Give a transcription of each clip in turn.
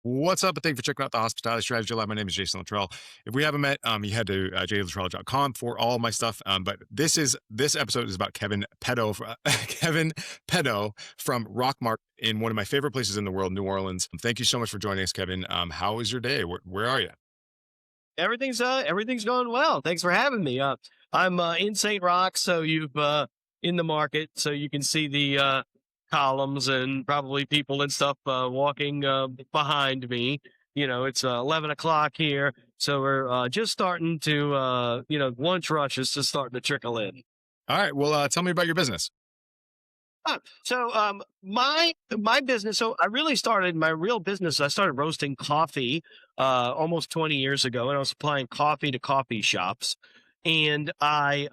What's up? And thank you for checking out the Hospitality Strategy Lab. My name is Jason Luttrell. If we haven't met, you head to jluttrell.com for all my stuff. But this episode is about Kevin Pedeaux, Kevin Pedeaux from Roch Market in one of my favorite places in the world, New Orleans. Thank you so much for joining us, Kevin. How is your day? Where are you? Everything's going well. Thanks for having me. I'm in St. Roch, so you've in the market, so you can see the columns and probably people and stuff walking behind me. It's 11 o'clock here, so we're just starting to lunch rush is just starting to trickle in. All right. Well, tell me about your business. My business. So I really started my real business. I started roasting coffee almost 20 years ago, and I was supplying coffee to coffee shops. And I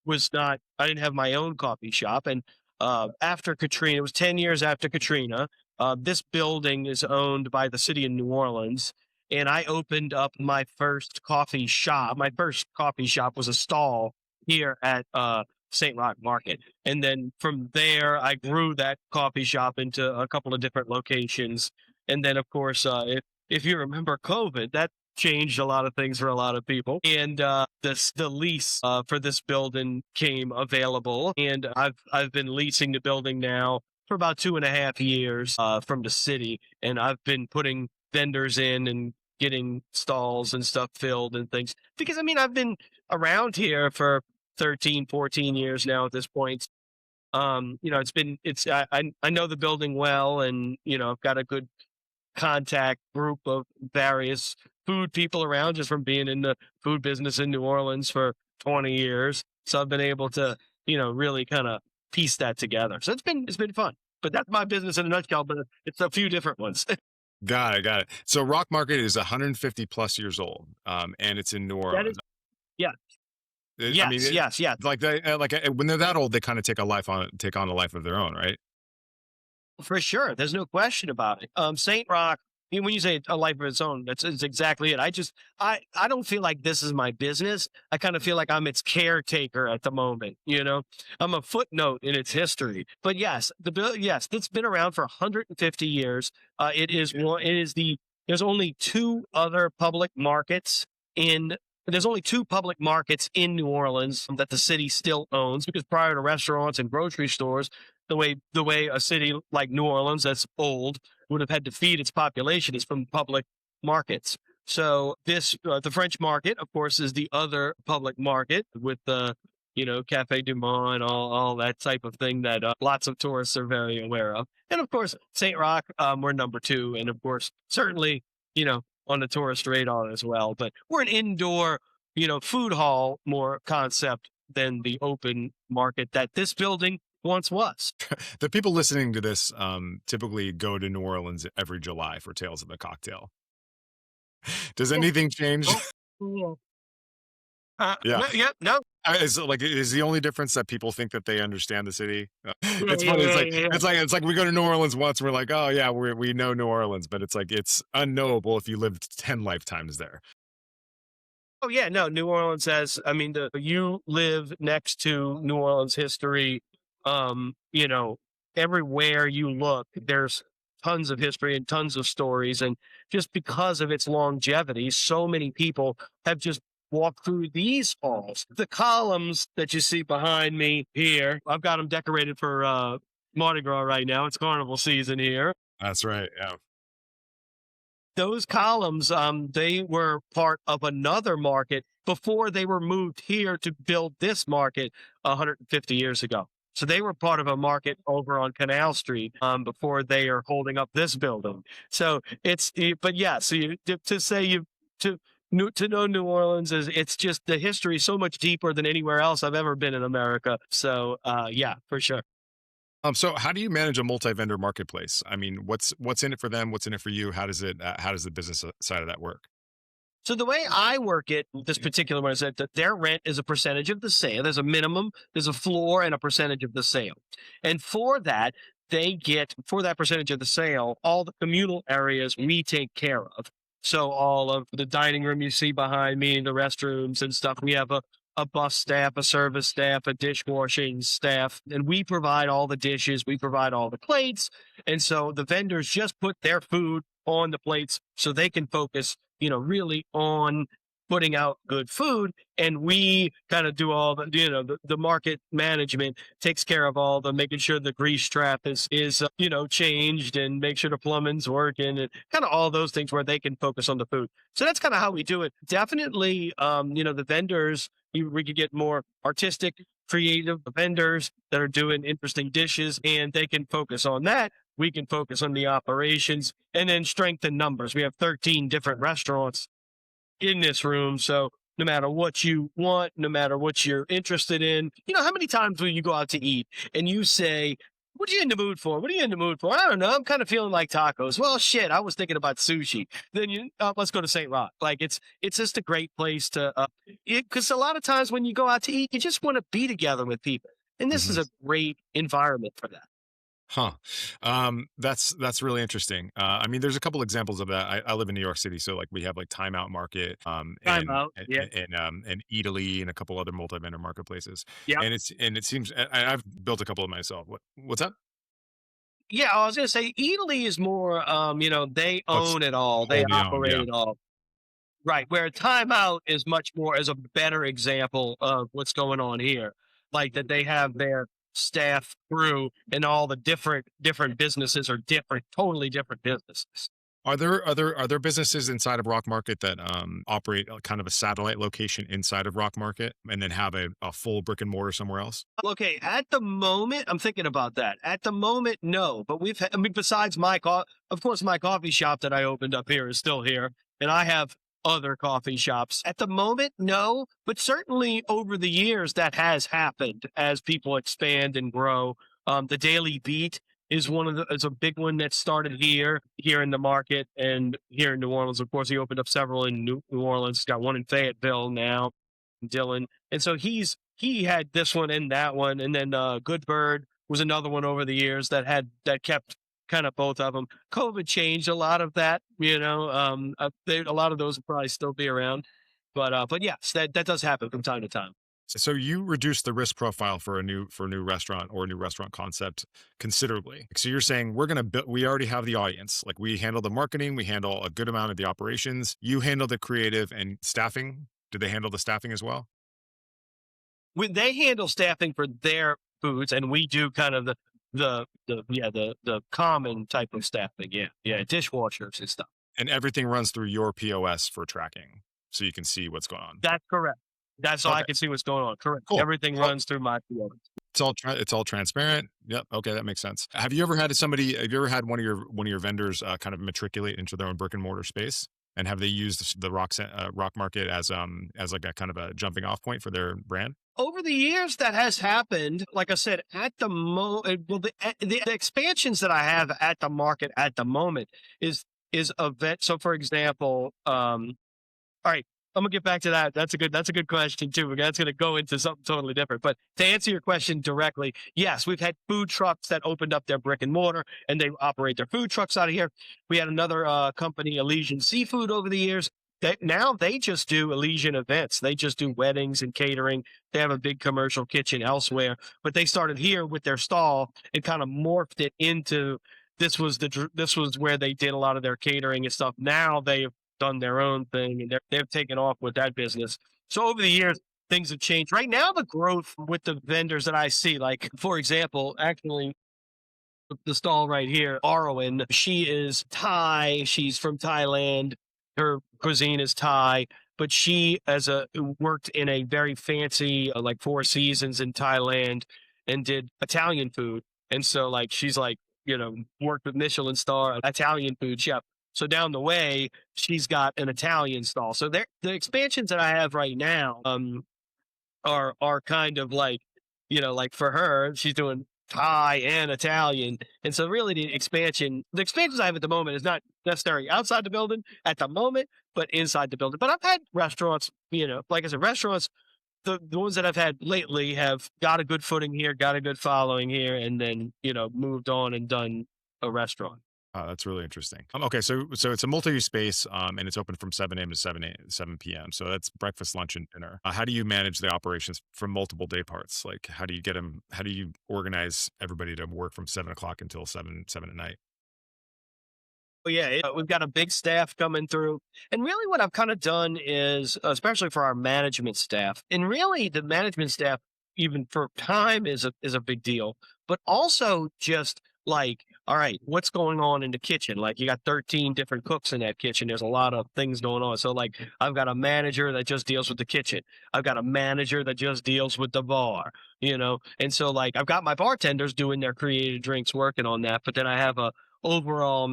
didn't have my own coffee shop. And after Katrina, it was 10 years after Katrina. This building is owned by the city of New Orleans. And I opened up my first coffee shop. My first coffee shop was a stall here at St. Roch Market. And then from there, I grew that coffee shop into a couple of different locations. And then, of course, if you remember COVID, that changed a lot of things for a lot of people. And the lease for this building came available, and I've been leasing the building now for about 2.5 years from the city, and I've been putting vendors in and getting stalls and stuff filled and things because I've been around here for 13, 14 years now at this point. I know the building well, and I've got a good contact group of various food people around just from being in the food business in New Orleans for 20 years. So I've been able to, really kind of piece that together. So it's been fun. But that's my business in a nutshell, but it's a few different ones. Got it. So Roch Market is 150 plus years old, and it's in New That is, Orleans. yeah. I mean, Yes, yes, yes. when they're that old, they kind of take on a life of their own, right? For sure. There's no question about it. St. Roch, when you say a life of its own, that's exactly it. I don't feel like this is my business. I kind of feel like I'm its caretaker at the moment. I'm a footnote in its history. But yes, yes, it's been around for 150 years. There's only in, there's only two public markets in New Orleans that the city still owns because prior to restaurants and grocery stores, the way a city like New Orleans that's old would have had to feed its population is from public markets. So the French market, of course, is the other public market with the Cafe Du Monde and all that type of thing that lots of tourists are very aware of. And of course, St. Roch, we're number two, and of course, certainly on the tourist radar as well. But we're an indoor food hall more concept than the open market that this building once was. The people listening to this typically go to New Orleans every July for Tales of the Cocktail. Does anything change? Oh, Yeah. no, yeah, no. Is the only difference that people think that they understand the city? Yeah, It's yeah, funny. yeah, yeah, yeah. It's like we go to New Orleans once. We're like, oh yeah, we know New Orleans, but it's like it's unknowable if you lived 10 lifetimes there. Oh yeah, no. New Orleans has. You live next to New Orleans history. Everywhere you look, there's tons of history and tons of stories, and just because of its longevity, so many people have just walked through these halls. The columns that you see behind me here, I've got them decorated for Mardi Gras right now. It's carnival season here. That's right. Yeah. Those columns, they were part of another market before they were moved here to build this market 150 years ago. So they were part of a market over on Canal Street before they are holding up this building. So but yeah. So to say to know New Orleans is it's just the history is so much deeper than anywhere else I've ever been in America. So yeah, for sure. So how do you manage a multi-vendor marketplace? I mean, what's in it for them? What's in it for you? How does the business side of that work? So the way I work it, this particular one is that their rent is a percentage of the sale. There's a minimum, there's a floor, and a percentage of the sale. And for that, they get for that percentage of the sale, all the communal areas we take care of. So all of the dining room you see behind me, the restrooms and stuff. We have a bus staff, a service staff, a dishwashing staff, and we provide all the dishes, we provide all the plates. And so the vendors just put their food on the plates so they can focus, really on putting out good food. And we kind of do all the, the market management takes care of all the making sure the grease trap is changed and make sure the plumbing's working and kind of all those things where they can focus on the food. So that's kind of how we do it. Definitely, the vendors, we could get more artistic, creative vendors that are doing interesting dishes, and they can focus on that. We can focus on the operations and then strengthen numbers. We have 13 different restaurants in this room. So no matter what you want, no matter what you're interested in, how many times will you go out to eat and you say, what are you in the mood for? What are you in the mood for? I don't know. I'm kind of feeling like tacos. Well, shit, I was thinking about sushi. Then let's go to St. Roch. Like it's just a great place to, because a lot of times when you go out to eat, you just want to be together with people. And this is Mhm. a great environment for that. Huh. That's really interesting. I mean, there's a couple examples of that. I live in New York City, so like we have like Time Out Market, Time out. Yeah. and Eataly and a couple other multi-vendor marketplaces. Yeah. And it seems I've built a couple of myself. What's that? Yeah. I was going to say Italy is more, they Oh, it's own it all. They wholly owned. operate Yeah. it all. Right, where timeout is much more as a better example of what's going on here. Like that they have their staff through and all the different businesses are different, totally different businesses. Are there businesses inside of Rock Market that operate kind of a satellite location inside of Rock Market and then have a full brick and mortar somewhere else? Okay, at the moment, I'm thinking about that. At the moment, no, but I mean, besides of course, my coffee shop that I opened up here is still here, and I have other coffee shops. At the moment, no, but certainly over the years that has happened as people expand and grow. The Daily Beat is a big one that started here in the market and here in New Orleans. Of course, he opened up several in New Orleans. He's got one in Fayetteville now, Dylan. And so he had this one and that one, and then Good Bird was another one over the years that kept kind of both of them. COVID changed a lot of that, a lot of those will probably still be around, but yes, that does happen from time to time. So you reduce the risk profile for a new restaurant or a new restaurant concept considerably. So you're saying we're going to build, we already have the audience. Like we handle the marketing, we handle a good amount of the operations. You handle the creative and staffing. Do they handle the staffing as well? When they handle staffing for their foods, and we do kind of the common type of staffing, yeah, dishwashers and stuff. And everything runs through your POS for tracking, so you can see what's going on. That's correct. That's so I Okay, can see what's going on. Correct. cool. Everything Well, runs through my POS. it's all transparent. Yep. Okay, that makes sense. Have you ever had somebody? Have you ever had one of your vendors kind of matriculate into their own brick and mortar space? And have they used the Rock Market as like a kind of a jumping off point for their brand? Over the years, that has happened. Like I said, at the well, the expansions that I have at the market at the moment is event. So, for example, all right, I'm gonna get back to that. That's a good question too. That's gonna go into something totally different. But to answer your question directly, yes, we've had food trucks that opened up their brick and mortar and they operate their food trucks out of here. We had another company, Elysian Seafood, over the years. That now they just do Elysian events. They just do weddings and catering. They have a big commercial kitchen elsewhere, but they started here with their stall and kind of morphed it into this was where they did a lot of their catering and stuff. Now they've done their own thing and they've taken off with that business. So over the years, things have changed. Right now, the growth with the vendors that I see, like for example, actually the stall right here, Arwen, she is Thai. She's from Thailand. Her cuisine is Thai, but she as a worked in a very fancy like Four Seasons in Thailand and did Italian food. And so like she's like, worked with Michelin star Italian food chef. So down the way, she's got an Italian stall. So the expansions that I have right now, are kind of like, like for her, she's doing Thai and Italian. And so really the expansions I have at the moment is not necessarily outside the building at the moment, but inside the building. But I've had restaurants, like I said, restaurants, the ones that I've had lately have got a good footing here, got a good following here, and then, moved on and done a restaurant. That's really interesting. Okay, so it's a multi-use space, and it's open from 7 a.m. to 7 p.m. So that's breakfast, lunch, and dinner. How do you manage the operations from multiple day parts? Like, how do you get them? How do you organize everybody to work from 7 o'clock until seven at night? yeah, we've got a big staff coming through. And really, what I've kind of done is, especially for our management staff, and really the management staff, even for time, is a big deal. But also just like, all right, what's going on in the kitchen? Like, you got 13 different cooks in that kitchen. There's a lot of things going on. So, like, I've got a manager that just deals with the kitchen. I've got a manager that just deals with the bar. And so, like, I've got my bartenders doing their creative drinks, working on that. But then I have a overall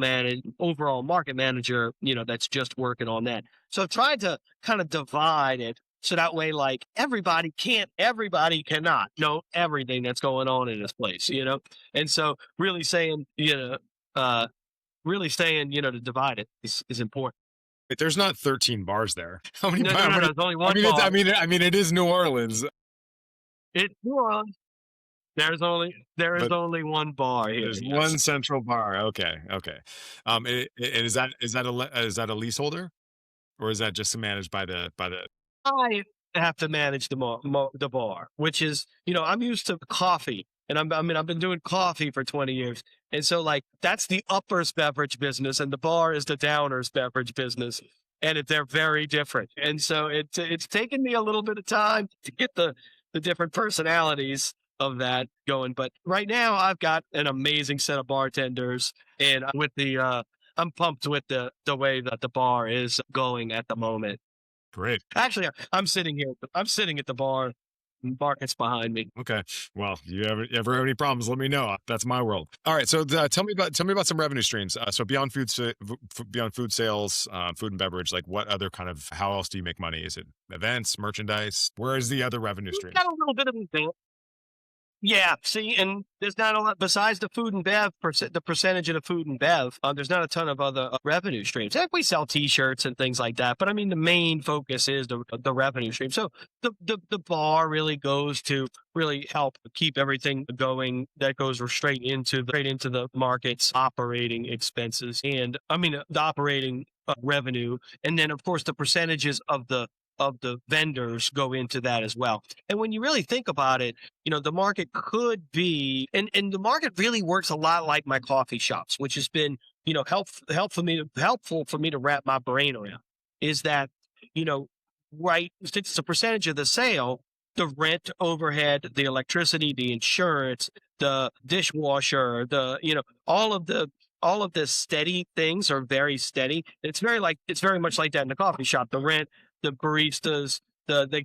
market manager, that's just working on that. So I've tried to kind of divide it so that way, like, everybody cannot know everything that's going on in this place. And so to divide it is important. Wait, there's not 13 bars there. How many? No, no, How no, no. many? There's only I one mean, bar. I mean, it is New Orleans, It's New Orleans. There is but only one bar here. there's Yes. one central bar. Okay, okay. And is that a leaseholder, or is that just managed by the? I have to manage the bar, which is, I'm used to coffee, and I've been doing coffee for 20 years, and so, like, that's the uppers beverage business, and the bar is the downers beverage business, and they're very different, and so it's taken me a little bit of time to get the different personalities of that going, but right now I've got an amazing set of bartenders, and I'm pumped with the way that the bar is going at the moment. Great. Actually, I'm sitting here. I'm sitting at the bar. Market's behind me. Okay. Well, you ever have any problems? Let me know. That's my world. All right. So tell me about some revenue streams. So beyond food sales, food and beverage. Like, what other kind of, how else do you make money? Is it events, merchandise? Where is the other revenue We've streams? got a little bit of everything. Yeah, see, and there's not a lot besides the food and bev, the percentage of the food and bev. There's not a ton of other revenue streams. Like, we sell T-shirts and things like that, but I mean, the main focus is the revenue stream. So the bar really goes to really help keep everything going. That goes straight into the market's operating expenses, and I mean, the operating revenue, and then of course the percentages of the vendors go into that as well. And when you really think about it, the market could be, and the market really works a lot like my coffee shops, which has been, helpful for me to wrap my brain around, is that, you know, right, since it's a percentage of the sale, the rent, overhead, the electricity, the insurance, the dishwasher, all of the steady things are very steady. It's very much like that in the coffee shop. The rent, the baristas,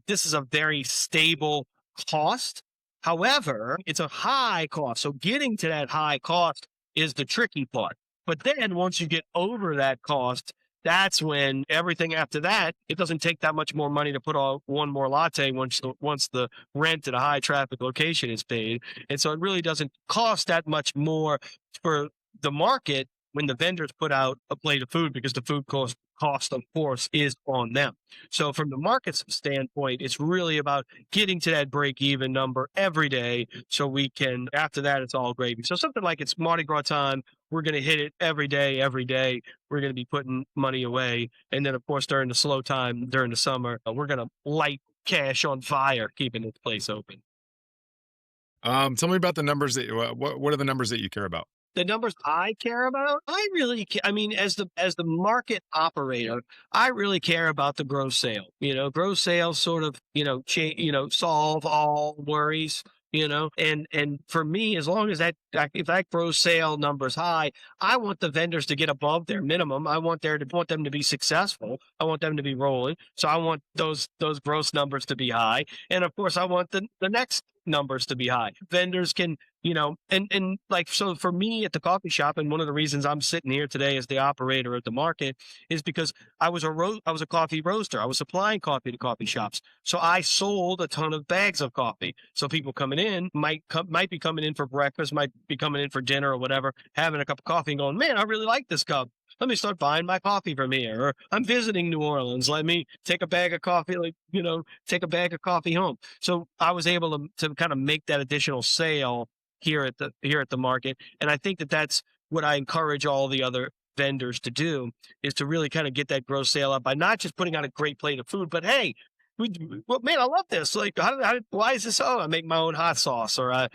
this is a very stable cost. However, it's a high cost. So getting to that high cost is the tricky part. But then once you get over that cost, that's when everything after that, it doesn't take that much more money to put on one more latte once the rent at a high traffic location is paid. And so it really doesn't cost that much more for the market when the vendors put out a plate of food, because the food cost of course is on them. So from the market's standpoint, it's really about getting to that break even number every day, so we can, after that, it's all gravy. So something like, it's Mardi Gras time, we're going to hit it every day, every day. We're going to be putting money away. And then of course during the slow time, during the summer, we're going to light cash on fire keeping this place open. Tell me about the numbers what are the numbers that you care about? The numbers I care about, I mean, as the market operator, I really care about the gross sale. Gross sales sort of, solve all worries. And for me, as long as if that gross sale number's high, I want the vendors to get above their minimum. I want them to be successful. I want them to be rolling. So I want those gross numbers to be high. And of course I want the next numbers to be high. Vendors can, and like, so for me at the coffee shop, and one of the reasons I'm sitting here today as the operator at the market is because I was a coffee roaster. I was supplying coffee to coffee shops. So I sold a ton of bags of coffee. So people coming in might be coming in for breakfast, might be coming in for dinner or whatever, having a cup of coffee and going, man, I really like this cup. Let me start buying my coffee from here. Or I'm visiting New Orleans. Let me take a bag of coffee, take a bag of coffee home. So I was able to kind of make that additional sale here at the market. And I think that that's what I encourage all the other vendors to do, is to really kind of get that gross sale up by not just putting out a great plate of food, but hey, well, man, I love this. Like, why is this? Oh, I make my own hot sauce, or I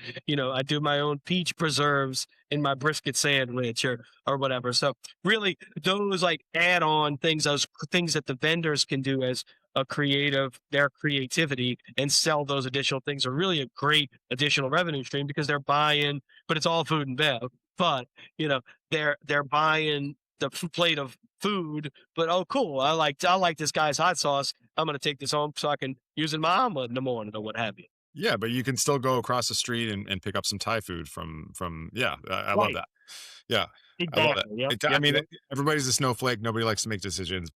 do my own peach preserves in my brisket sandwich, or whatever. So really, those like add-on things, those things that the vendors can do as a creative, their creativity, and sell those additional things are really a great additional revenue stream because they're buying, but it's all food and bev. But you know, they're buying the plate of food, but oh, cool. I like this guy's hot sauce. I'm gonna take this home so I can use it in my omelet in the morning or what have you. Yeah, but you can still go across the street and pick up some Thai food yeah, I love Right. that. Yeah, I love it. Exactly. Yep. I Yep. mean, Yep. everybody's a snowflake. Nobody likes to make decisions.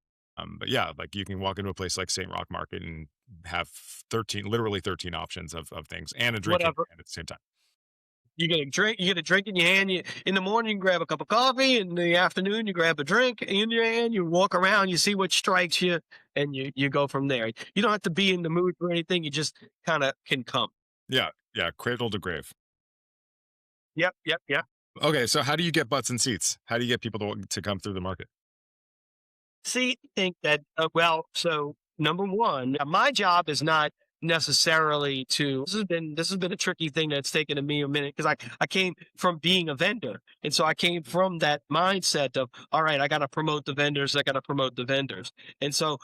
But yeah, like you can walk into a place like St. Roch Market and have 13, literally 13 options of things and a drink in Whatever. your hand at the same time. You get a drink in your hand. In the morning, you grab a cup of coffee. In the afternoon, you grab a drink in your hand. You walk around, you see what strikes you, and you go from there. You don't have to be in the mood for anything. You just kind of can come. Yeah, yeah, cradle to grave. Yep. Yep. Yep. Okay, so how do you get butts and seats? How do you get people to come through the market? See, I think that, so number one, my job is not necessarily to, this has been a tricky thing that's taken me a minute because I came from being a vendor. And so I came from that mindset of, all right, I got to promote the vendors. I got to promote the vendors. And so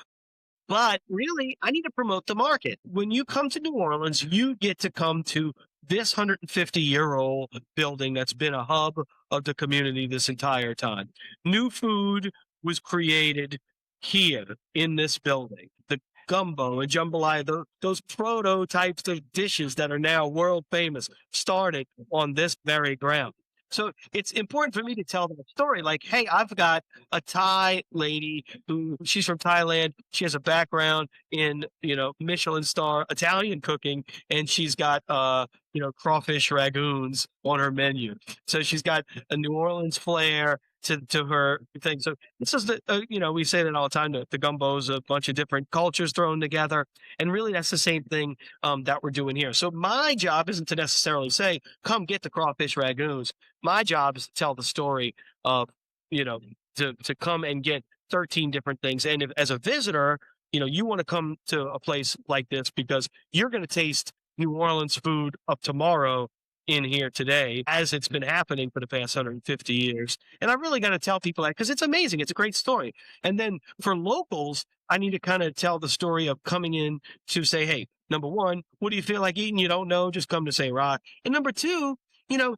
but really, I need to promote the market. When you come to New Orleans, you get to come to this 150-year-old building that's been a hub of the community this entire time. New food was created here in this building. The gumbo and jambalaya, those prototypes of dishes that are now world famous, started on this very ground. So it's important for me to tell that story. Like, hey, I've got a Thai lady who she's from Thailand. She has a background in, Michelin star Italian cooking, and she's got crawfish ragoons on her menu. So she's got a New Orleans flair to her thing. So this is we say that all the time. The gumbo is a bunch of different cultures thrown together, and really that's the same thing that we're doing here. So my job isn't to necessarily say, "Come get the crawfish ragoons." My job is to tell the story of, you know, to come and get 13 different things. And if as a visitor, you want to come to a place like this because you're going to taste New Orleans food of tomorrow in here today, as it's been happening for the past 150 years. And I really got to tell people that because it's amazing. It's a great story. And then for locals, I need to kind of tell the story of coming in to say, hey, number one, what do you feel like eating? You don't know, just come to St. Roch. And number two, you know,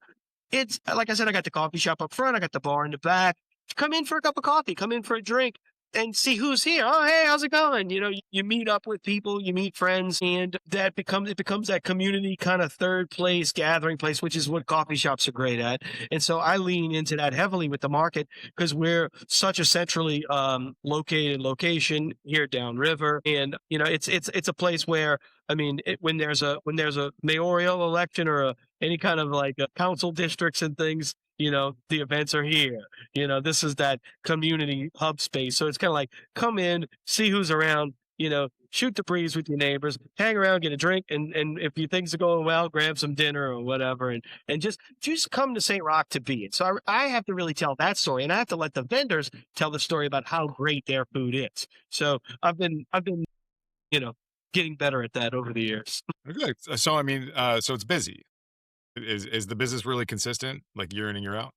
it's like I said, I got the coffee shop up front, I got the bar in the back. Come in for a cup of coffee, come in for a drink, and see who's here. Oh, hey, how's it going? You meet up with people, you meet friends, and it becomes that community kind of third place gathering place, which is what coffee shops are great at. And so I lean into that heavily with the market because we're such a centrally located location here downriver, and it's a place where I mean, when there's a mayoral election or any kind of like council districts and things, the events are here. This is that community hub space. So it's kind of like come in, see who's around, shoot the breeze with your neighbors, hang around, get a drink, and if you things are going well, grab some dinner or whatever, and just come to St. Roch to be it. So I have to really tell that story, and I have to let the vendors tell the story about how great their food is. So I've been you know getting better at that over the years. Okay, so I mean, so it's busy. Is the business really consistent, like year in and year out?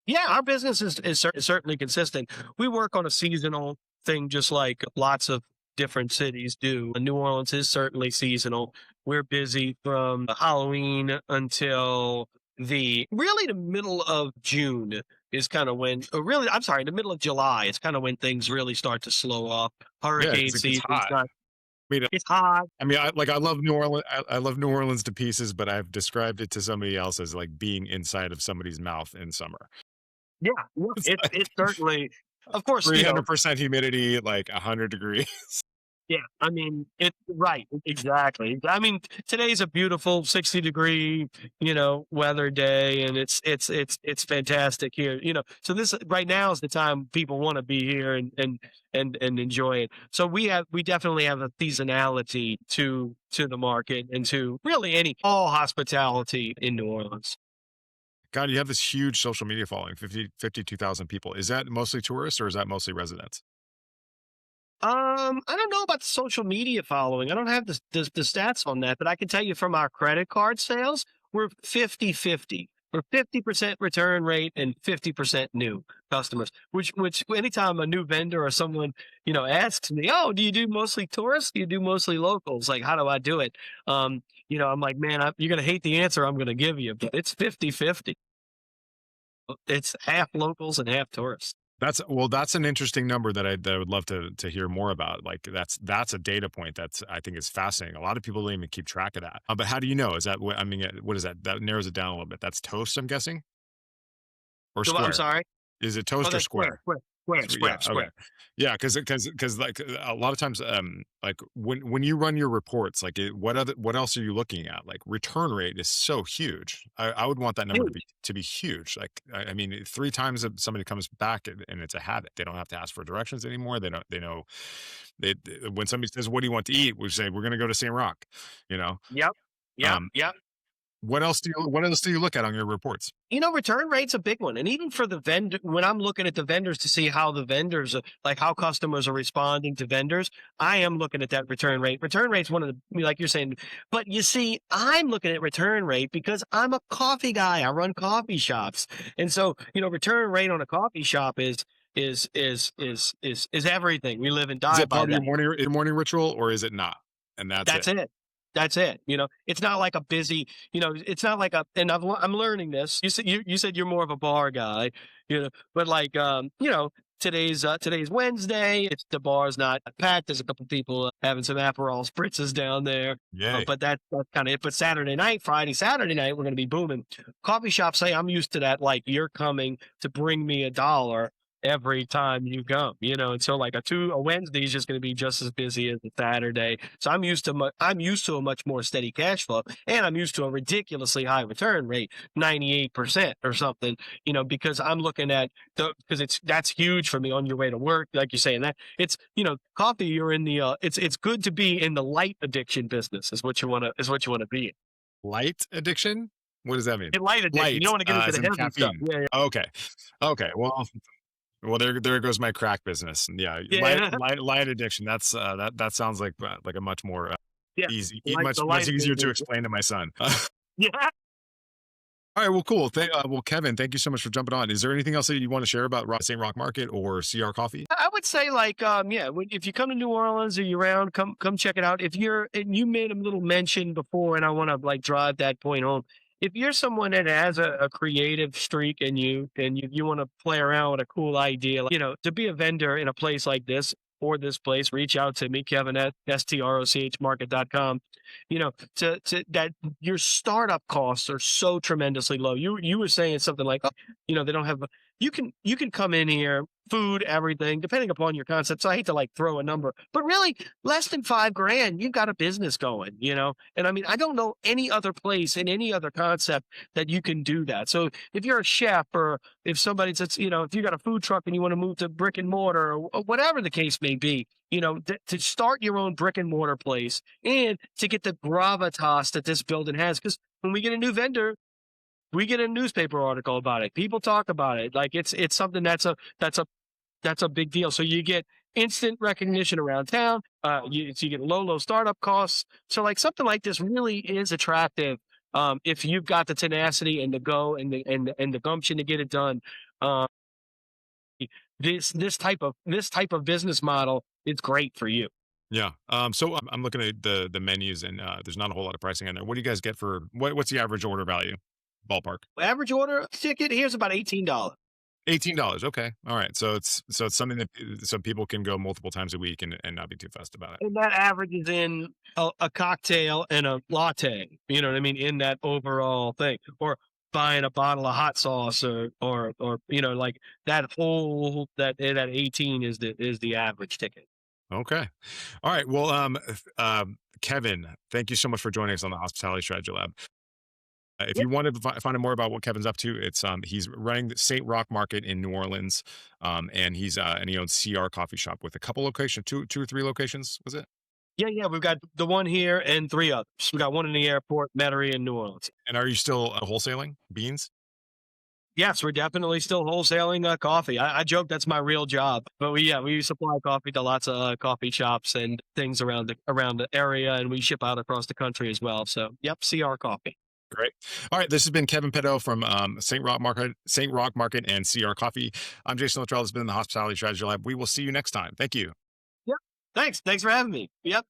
Yeah, our business is certainly consistent. We work on a seasonal thing, just like lots of different cities do. New Orleans is certainly seasonal. We're busy from Halloween until the middle of June is kind of when, really, I'm sorry, the middle of July is kind of when things really start to slow off. Yeah, Hurricane because it gets season's hot. not, I mean, it's hot. I love New Orleans. I love New Orleans to pieces, but I've described it to somebody else as like being inside of somebody's mouth in summer. Yeah, yeah, It's it's like certainly, of course, 300% humidity, like 100 degrees. yeah, I mean, it's right, exactly. I mean, today's a beautiful 60-degree, weather day, and it's fantastic here. So this right now is the time people want to be here and enjoy it. So we definitely have a seasonality to the market and to really any all hospitality in New Orleans. God, you have this huge social media following, 52,000 people. Is that mostly tourists or is that mostly residents? I don't know about the social media following. I don't have the stats on that, but I can tell you from our credit card sales, we're 50-50. We're 50% return rate and 50% new customers. Which anytime a new vendor or someone, asks me, "Oh, do you do mostly tourists? Do you do mostly locals? Like, how do I do it?" I'm like, "Man, you're gonna hate the answer I'm gonna give you, but it's 50-50. It's half locals and half tourists." That's an interesting number that I would love to hear more about. Like that's a data point I think is fascinating. A lot of people don't even keep track of that. But how do you know? Is that what I mean? What is that? That narrows it down a little bit. That's toast, I'm guessing, or So I'm square. sorry. Is it Oh, toast or that's square, square? square, square, Yeah, square, okay. square. Yeah, because like a lot of times, like when you run your reports, like what else are you looking at? Like return rate is so huge. I would want that number to be Huge. huge. Like I mean, three times if somebody comes back and it's a habit, they don't have to ask for directions anymore. They know when somebody says, "What do you want to eat?" We say, "We're going to go to St. Rock." You know, Yep. Yep. um, Yep. what else do you look at on your reports? Return rate's a big one. And even for the vendor, when I'm looking at the vendors to see how the vendors, like how customers are responding to vendors, I am looking at that return rate. Return rate's one of the, like you're saying, but you see, I'm looking at return rate because I'm a coffee guy. I run coffee shops. And so, return rate on a coffee shop is everything. We live and Is die it by part of that. your morning ritual, or is it not? And that's That's it. it. That's it. It's not like a busy, it's not like and I'm learning this. You said you're more of a bar guy, but like, today's Wednesday. It's the bar's not packed. There's a couple people having some Aperol spritzes down there. Yay. But that's kind of it. But Saturday night, Friday, Saturday night, we're going to be booming. Coffee shops say I'm used to that. Like you're coming to bring me $1 every time you come, and so like a Wednesday is just going to be just as busy as a Saturday. So I'm used to a much more steady cash flow, and I'm used to a ridiculously high return rate, 98% or something, because I'm looking at because that's huge for me on your way to work, like you're saying that it's coffee. You're in the it's good to be in the light addiction business is what you want to be in. Light addiction? What does that mean? Light addiction. You Light, don't want to get into as the in heavy stuff. caffeine. Yeah, Okay. Okay, well, there goes my crack business. Yeah, yeah, light addiction, that sounds like a much more, yeah. easy The much light easier to addiction. explain to my son. Yeah. Alright, well, cool. Well, Kevin, thank you so much for jumping on. Is there anything else that you wanna share about St. Roch Market or CR Coffee? I would say like yeah, if you come to New Orleans or you're around, come check it out. If you're and you made a little mention before, and I want to like drive that point home. If you're someone that has a creative streak in you and you want to play around with a cool idea, like, to be a vendor in a place like this or this place, reach out to me, Kevin at strochmarket.com. To that your startup costs are so tremendously low. You were saying something like, oh, they don't have you can come in here, food, everything, depending upon your concept. So I hate to like throw a number, but really less than 5 grand, you've got a business going. And I mean, I don't know any other place in any other concept that you can do that. So if you're a chef or if somebody says, if you got a food truck and you want to move to brick and mortar or whatever the case may be, to start your own brick and mortar place and to get the gravitas that this building has. Because when we get a new vendor, we get a newspaper article about it. People talk about it. Like it's something that's a big deal. So you get instant recognition around town. So you get low startup costs. So like something like this really is attractive if you've got the tenacity and the go and the gumption to get it done. Um, this type of business model is great for you. Yeah, so I'm looking at the menus and, there's not a whole lot of pricing in there. What do you guys get for what's the average order value? Ballpark. Average order ticket here's about $18. $18, okay, alright, so it's something that so people can go multiple times a week and not be too fussed about it. And that averages in a cocktail and a latte, you know what I mean, in that overall thing. Or buying a bottle of hot sauce or like that 18 is the average ticket. Okay. Alright, well, Kevin, thank you so much for joining us on the Hospitality Strategy Lab. If Yep. you want to find out more about what Kevin's up to, it's he's running the St. Roch Market in New Orleans, and he owns CR Coffee Shop with a couple locations, two or three locations, was it? Yeah, yeah, we've got the one here and 3 others. We got one in the airport, Metairie, and New Orleans. And are you still wholesaling beans? Yes, we're definitely still wholesaling coffee. I joke that's my real job, but we supply coffee to lots of coffee shops and things around the area, and we ship out across the country as well. So, yep, CR Coffee. Great. All right. This has been Kevin Pedeaux from St. Roch Market, and CR Coffee. I'm Jason Luttrell. This has been the Hospitality Strategy Lab. We will see you next time. Thank you. Yep. Thanks. Thanks for having me. Yep.